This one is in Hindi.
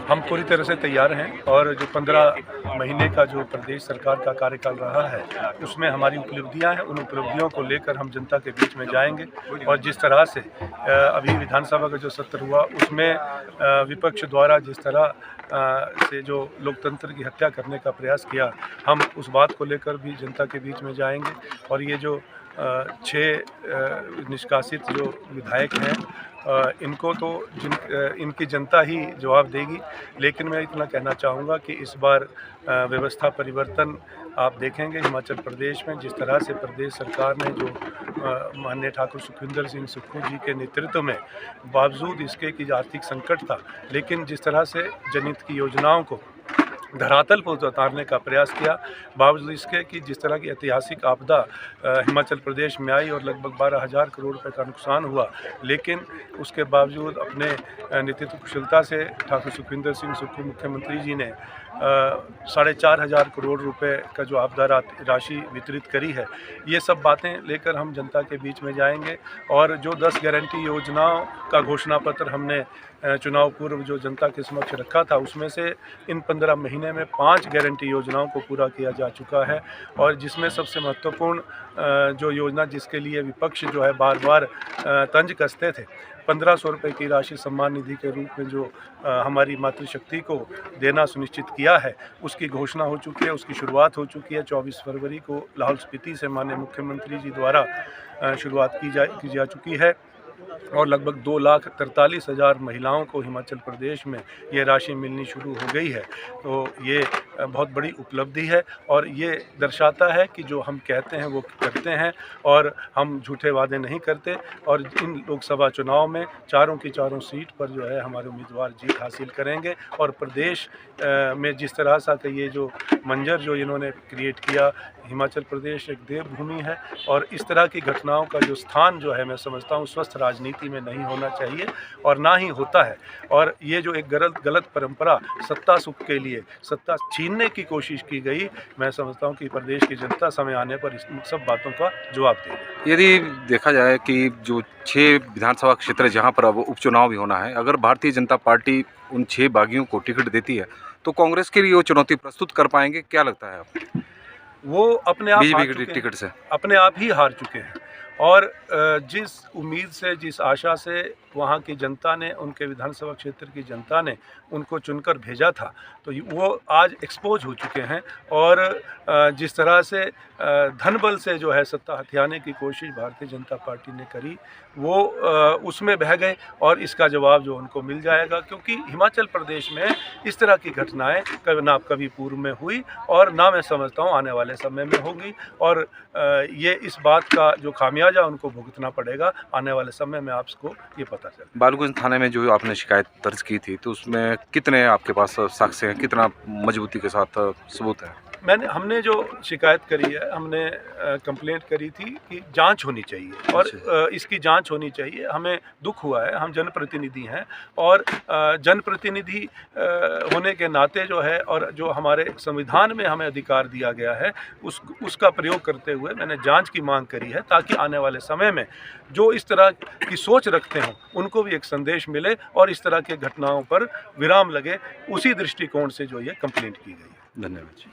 हम पूरी तरह से तैयार हैं और जो 15 महीने का जो प्रदेश सरकार का कार्यकाल रहा है उसमें हमारी उपलब्धियां हैं, उन उपलब्धियों को लेकर हम जनता के बीच में जाएंगे। और जिस तरह से अभी विधानसभा का जो सत्र हुआ उसमें विपक्ष द्वारा जिस तरह से जो लोकतंत्र की हत्या करने का प्रयास किया, हम उस बात को लेकर भी जनता के बीच में जाएंगे। और ये जो 6 निष्कासित जो विधायक हैं इनको तो इनकी जनता ही जवाब देगी। लेकिन मैं इतना कहना चाहूँगा कि इस बार व्यवस्था परिवर्तन आप देखेंगे हिमाचल प्रदेश में, जिस तरह से प्रदेश सरकार ने जो माननीय ठाकुर सुखविंदर सिंह सुक्खू जी के नेतृत्व में, बावजूद इसके कि आर्थिक संकट था, लेकिन जिस तरह से जनहित की योजनाओं को धरातल पर उतारने का प्रयास किया, बावजूद इसके कि जिस तरह की ऐतिहासिक आपदा हिमाचल प्रदेश में आई और लगभग 12,000 करोड़ रुपए का नुकसान हुआ, लेकिन उसके बावजूद अपने नेतृत्व कुशलता से ठाकुर सुखविंदर सिंह सुक्खू मुख्यमंत्री जी ने 4,500 करोड़ रुपए का जो आपदा राशि वितरित करी है। ये सब बातें लेकर हम जनता के बीच में जाएंगे। और जो 10 गारंटी योजनाओं का घोषणा पत्र हमने चुनाव पूर्व जो जनता के समक्ष रखा था, उसमें से इन 15 महीने में 5 गारंटी योजनाओं को पूरा किया जा चुका है। और जिसमें सबसे महत्वपूर्ण जो योजना जिसके लिए विपक्ष जो है बार बार तंज कसते थे, 1500 रुपये की राशि सम्मान निधि के रूप में जो हमारी मातृशक्ति को देना सुनिश्चित किया है, उसकी घोषणा हो चुकी है, उसकी शुरुआत हो चुकी है। 24 फरवरी को लाहौल स्पीति से माननीय मुख्यमंत्री जी द्वारा शुरुआत की जा चुकी है और लगभग 2,43,000 महिलाओं को हिमाचल प्रदेश में ये राशि मिलनी शुरू हो गई है। तो ये बहुत बड़ी उपलब्धि है और ये दर्शाता है कि जो हम कहते हैं वो करते हैं और हम झूठे वादे नहीं करते। और इन लोकसभा चुनाव में चारों की चारों सीट पर जो है हमारे उम्मीदवार जीत हासिल करेंगे। और प्रदेश में जिस तरह सा का ये जो मंजर जो इन्होंने क्रिएट किया, हिमाचल प्रदेश एक देवभूमि है और इस तरह की घटनाओं का जो स्थान जो है, मैं समझता हूँ स्वस्थ राजनीति में नहीं होना चाहिए और ना ही होता है। और ये जो एक गलत परंपरा सत्ता सुख के लिए सत्ता छीनने की कोशिश की गई, मैं समझता हूँ कि प्रदेश की जनता समय आने पर इस सब बातों का जवाब देगी। यदि देखा जाए कि जो 6 विधानसभा क्षेत्र जहां पर अब उपचुनाव भी होना है, अगर भारतीय जनता पार्टी उन 6 बागियों को टिकट देती है तो कांग्रेस के लिए वो चुनौती प्रस्तुत कर पाएंगे, क्या लगता है आपको? वो अपने आप बीजेपी के टिकट से अपने आप ही हार चुके हैं। और जिस उम्मीद से, जिस आशा से वहाँ की जनता ने, उनके विधानसभा क्षेत्र की जनता ने उनको चुनकर भेजा था, तो वो आज एक्सपोज हो चुके हैं। और जिस तरह से धन बल से जो है सत्ता हथियाने की कोशिश भारतीय जनता पार्टी ने करी, वो उसमें बह गए और इसका जवाब जो उनको मिल जाएगा। क्योंकि हिमाचल प्रदेश में इस तरह की घटनाएं कभी पूर्व में हुई और ना मैं समझता हूँ आने वाले समय में होगी। और ये इस बात का जो खामियाजा उनको भुगतना पड़ेगा आने वाले समय में, आपको ये पता चले। बालूगंज थाने में जो आपने शिकायत दर्ज की थी, तो उसमें कितने आपके पास साक्ष्य हैं, कितना मजबूती के साथ सबूत है? हमने जो शिकायत करी है, हमने कंप्लेंट करी थी कि जांच होनी चाहिए और इसकी जांच होनी चाहिए। हमें दुख हुआ है, हम जनप्रतिनिधि हैं और जनप्रतिनिधि होने के नाते जो है और जो हमारे संविधान में हमें अधिकार दिया गया है उसका प्रयोग करते हुए मैंने जांच की मांग करी है, ताकि आने वाले समय में जो इस तरह की सोच रखते हों उनको भी एक संदेश मिले और इस तरह के घटनाओं पर विराम लगे। उसी दृष्टिकोण से जो ये कंप्लेंट की गई है। धन्यवाद जी।